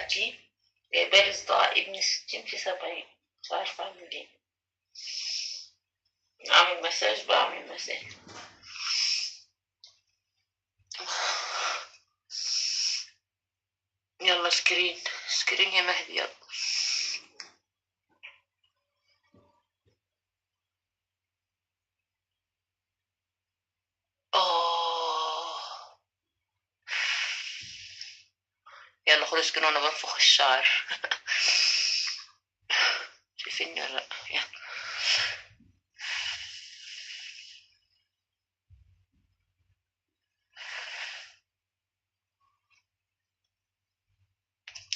دلوقتي جايبالي صداع ابن 60 في 70، مش عارفة اعمل ايه. اعمل مساج بقى، اعمل مساج. يلا سكرين سكرين يا مهدي، يلا. يلا خد سكرين وانا بنفخ الشعر. شايفيني ولا لا؟ يلا.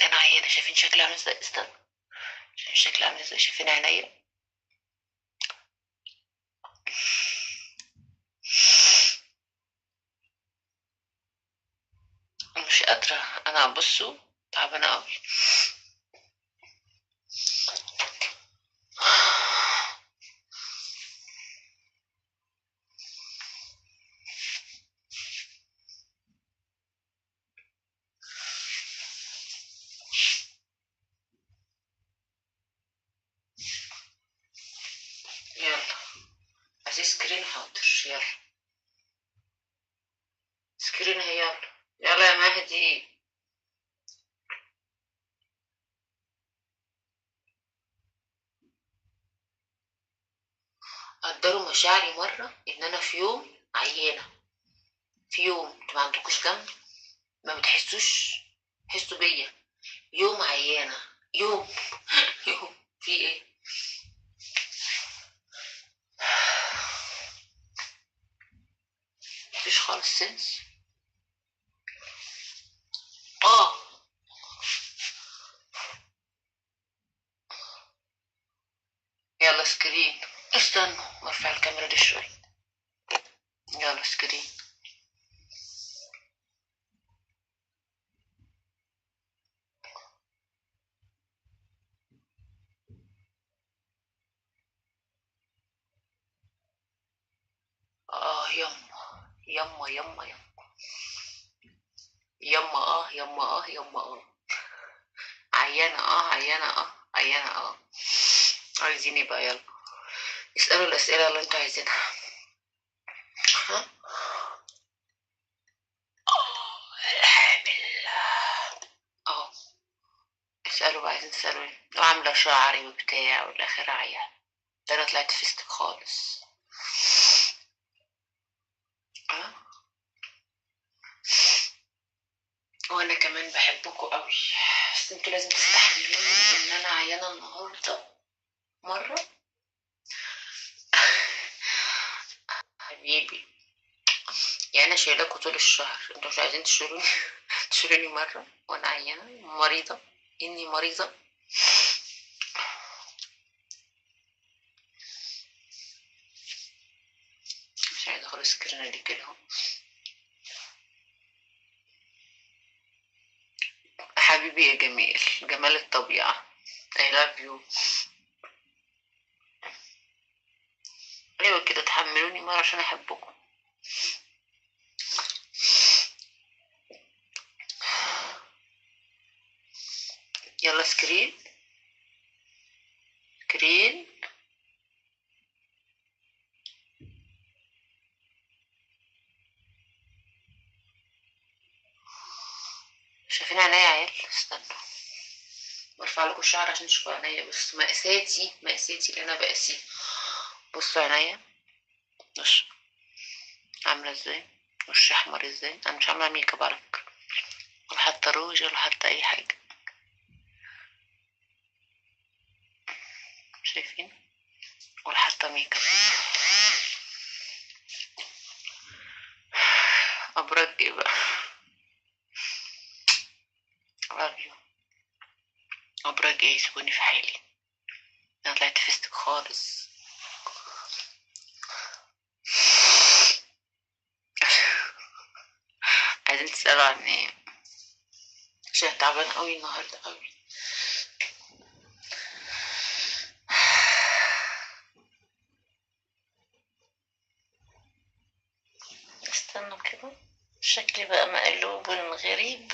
انا عيانة، شايفين شكلي عامل ازاي؟ استنى، شايفين شكلي عامل ازاي؟ شايفين عينيا؟ مش قادرة انا، بصوا تعبانة اوي. يلا عايز سكرين، حاضر. يلا سكرين هي، يلا. يلا يا مهدي. قدروا مشاعري مرة ان انا في يوم عيانة، في يوم انتوا ما عندكوش جنب، ما بتحسوش، حسوا بيا. يوم عيانة، يوم يوم في ايه؟ مفيش خالص سنس. اه يلا سكرين. استنوا برفع الكاميرا دي شوية. يلا سكرين. يما يما يما يما يما، يما يما. عيانة، عيانة، عيانة. عايزين ايه بقى؟ يلا اسألوا الأسئلة اللي انتوا عايزينها. ها؟ الحامل. اه اسألوا بقى، عايزين تسألوا ايه؟ لو عاملة شعري وبتاع والآخر عيان، ده انا طلعت فيستك خالص. اه وانا كمان بحبكوا قوي، بس انتوا لازم تستحملوني ان انا عيانة النهاردة مرة. حبيبي، يعني انا شايلاكوا طول الشهر، انتوا مش عايزين تشيلوني؟ تشيلوني مرة وانا عيانة مريضة، اني مريضة. مش عايزة اخد سكرين دي كده. حبيبي يا جميل، جمال الطبيعة. I love you. ايوه كده، تحملوني مرة عشان احبكم. يلا سكرين سكرين. شايفين عينيا يا عيال؟ استنوا برفع لكم الشعر عشان تشوفوا عينيا، بس مأساتي مأساتي اللي انا بقاسيه. بصوا عينيا، بص عاملة ازاي، وش احمر ازاي. انا مش عاملة ميك اب على فكرة، ولا حتى روج ولا حتى اي حاجة. شايفين؟ ولا حتى ميك اب. ابراج ايه بقى؟ ابراج ابراج ايه؟ سيبوني في حالي، انا طلعت فيستك خالص. عايزين تسألوا عن ايه؟ عشان تعبان قوي النهارده قوي. استنوا كده، شكلي بقى مقلوب غريب.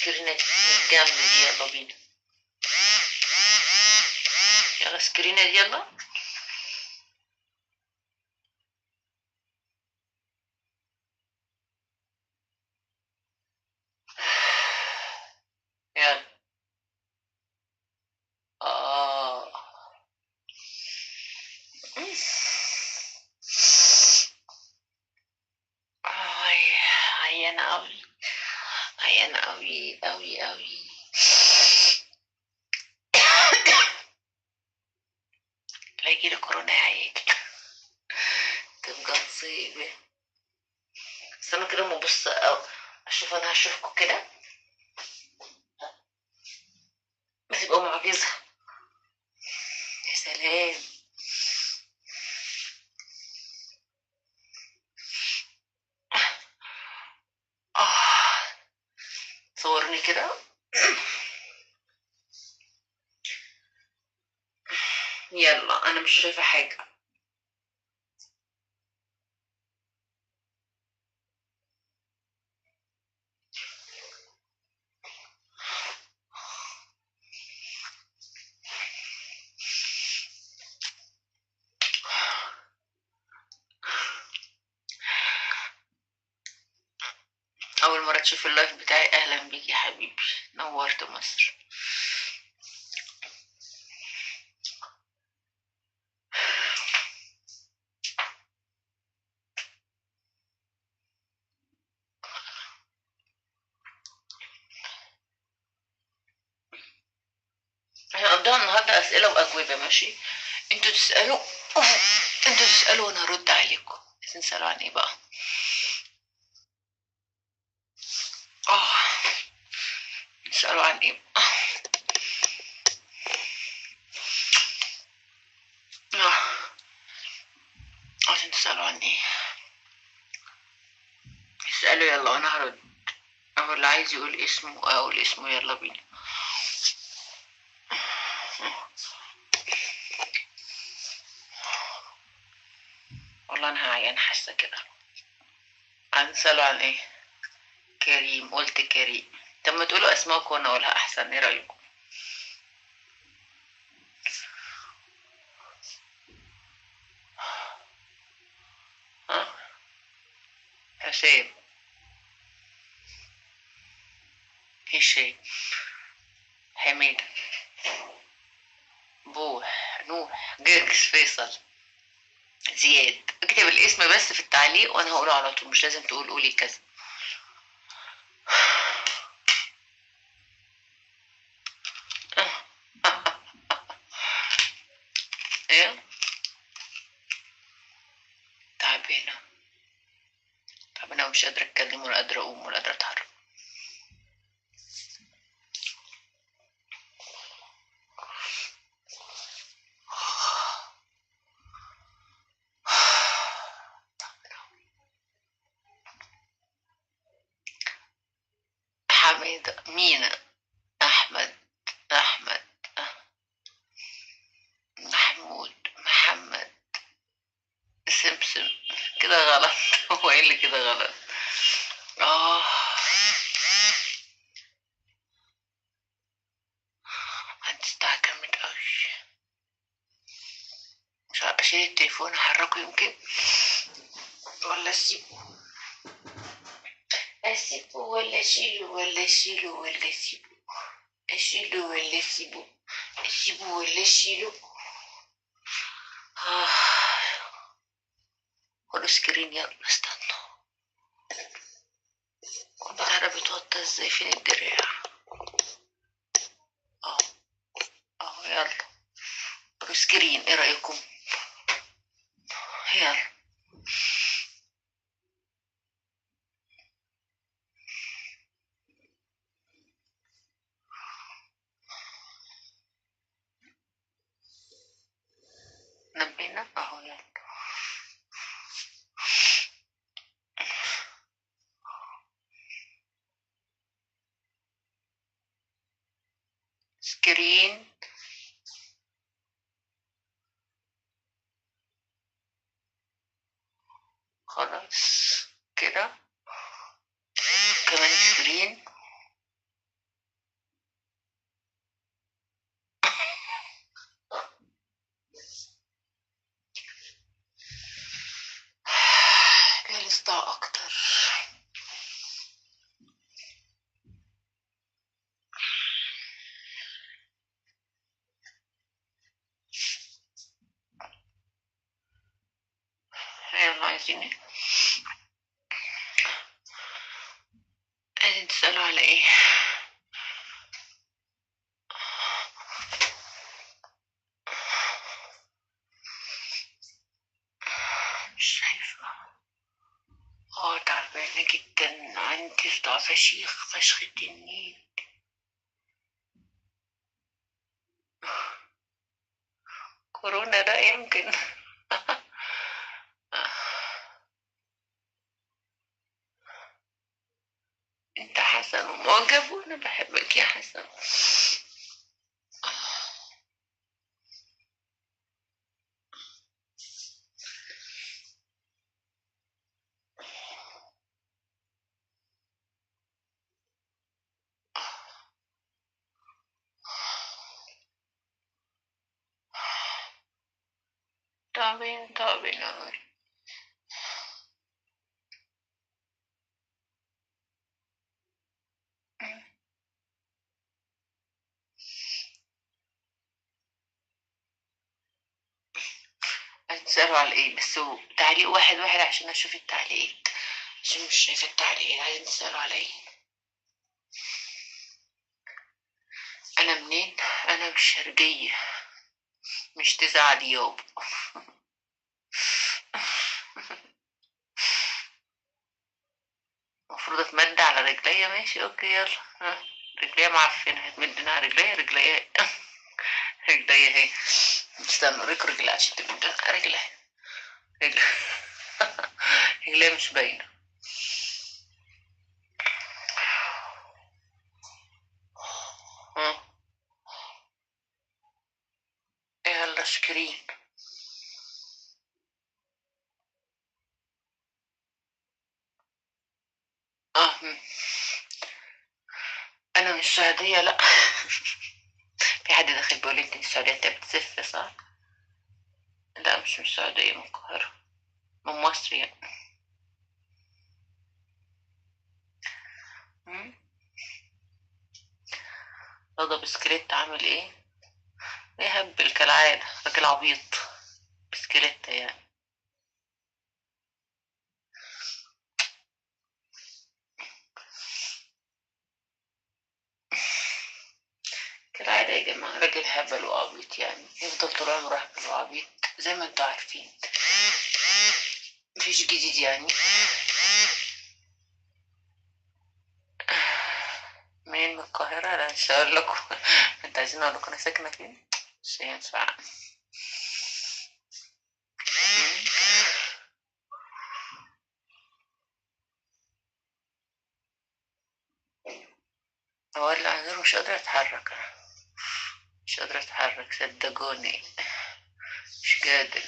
سكرينة الجنب دي، يلا بينا. يلا سكرينة دي يلا. يلا. اه اي، عيانة اوي، عيانة اوي اوي اوي. لا يجيلي كورونا يا عيال، تبقى مصيبة. استنوا كده اما ابص او اشوف، انا هشوفكم كده بتبقى معجزة. يا سلام. اه صورني كده. يلا انا مش شايفة حاجة. اول مرة تشوف اللايف بتاعي، اهلا بيك يا حبيبي، نورت مصر. احنا هنقضيها النهاردة اسئلة واجوبة، ماشي؟ انتوا تسألوا، انتوا تسألوا وانا هرد عليكم. عايزين تسألوا عن ايه بقى؟ اه تسألوا عن ايه؟ عايزين تسألوا عن ايه؟ اسألوا يلا وانا هرد، او اللي عايز يقول اسمه اقول اسمه، يلا بينا. والله انا هعيان حاسة كده. عايزين تسألوا عن ايه؟ كريم، قلت كريم. طب ما تقولوا اسماءكم وانا اقولها احسن، ايه رأيكم؟ ها؟ هشام، هشام، حميد، بوح، نوح، جرجس، فيصل، زياد. اكتب الاسم بس في التعليق وانا هقوله على طول، مش لازم تقول قولي كذا. ايه؟ تعبانة، تعبانة ومش قادرة اتكلم ولا قادرة اقوم ولا قادرة اتحرك. حميدة، مينا، احمد، احمد، محمود، محمد، سمسم. كده غلط. هو ايه اللي كده غلط؟ اه هتستعجمد اوي. مش عارفة اشيل التليفون احركه يمكن، ولا اسيبه؟ اسيبه ولا اشيله ولا اشيله ولا اسيبه؟ اشيله ولا اسيبه؟ اسيبه ولا اشيله؟ آه. خدوا سكرين يلا، استنوا. البتاع ده بيتوطى ازاي؟ فين الدراع؟ اه اه يلا. خدوا سكرين، ايه رأيكم؟ يلا. نبينا اهو، يلا. سكرين. خلاص كده. كمان سكرين. صداع اكتر. يلا عايزين ايه؟ عايزين تسألوا على ايه؟ مش شايفة. تعبانة جدا، عندي صداع فشيخ فشخ التنين. كورونا ده يمكن. انت حسن ومعجب وانا بحبك يا حسن. تعبين اوي. هتسألوا على ايه؟ بس هو تعليق واحد واحد عشان اشوف التعليقات، عشان مش شايفة التعليقات. عايزين تسألوا على ايه؟ انا منين؟ انا مش شرقية، مش تزعل يابا. المفروض اتمد على رجليا. ماشي اوكي يلا. رجليا معفنة، هتمدنا على رجليا. رجليا اهي. استنى اوريك رجلي عشان تمدنا رجلي. رجلي. رجليا مش باينة. يلا شكرين. انا مش سعودية لا. في حد داخل بيقول انت مش سعودية، انت بتسف صح؟ لا مش سعودية، من القاهرة، من مصر يعني. رضا بسكليت عامل ايه؟ يهبل كالعادة، راجل عبيط. بسكليت يعني. كالعادة يا جماعة، راجل هبل وعبيط يعني، يفضل طول عمره هبل وعبيط زي ما انتوا عارفين. مفيش جديد يعني. منين؟ من القاهرة؟ لا مش هقول لكم. انت عايزين اقول لكم انا ساكنة فين؟ مش هينفع. ولع النور، مش قادرة اتحرك. مش قادرة اتحرك صدقوني. مش قادر.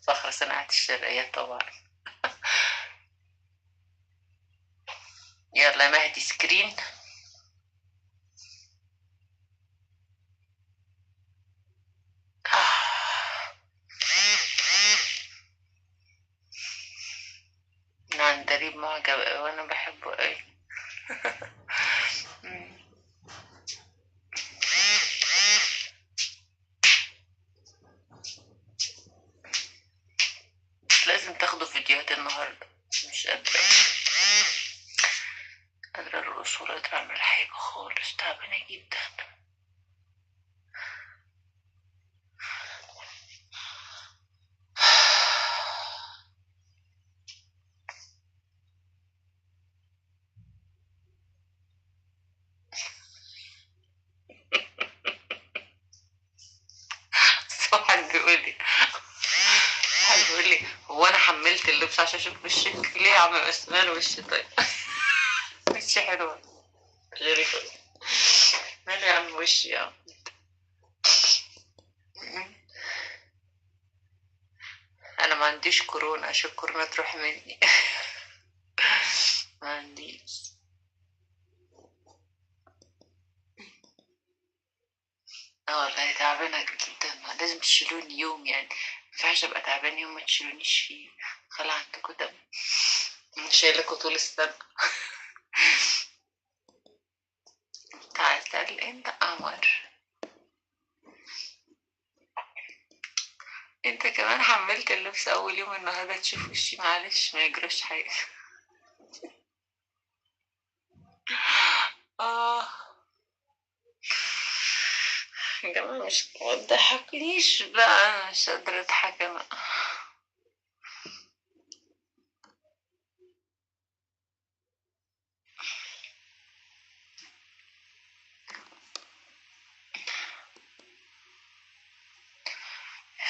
صخرة صناعة الشرقية طبعا. يلا يا مهدي سكرين. من عندليب معجب اوي وانا بحبه اوي. لازم تاخدوا فيديوهات النهاردة. مش قادرة الرقص ولا قادرة اعمل حاجة خالص، تعبانة جدا. واحد بيقول لي هو انا حملت اللبس عشان اشوف وشك؟ ليه يا عم؟ بس ماله وشي طيب؟ وشي حلوة غيري كده. ماله يا عم وشي يا عم؟ انا ما عنديش كورونا عشان الكورونا تروح مني. ما عنديش. اه والله تعبانة جدا، لازم تشيلوني يوم يعني، مينفعش ابقى تعبان يوم ما تشيلونيش فيه. خلع عندكوا دم، شايلكوا طول السنة. تعال تعال انت قمر. انت كمان حملت اللبس اول يوم النهارده تشوف وشي، معلش ما يجراش حاجة. اه يا جماعة مش متضحكنيش بقى، انا مش قادرة اضحك انا.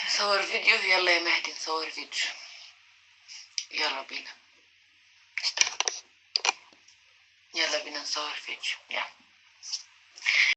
نصور فيديو، يلا يا مهدي نصور فيديو. يلا بينا، يلا بينا نصور فيديو، يلا.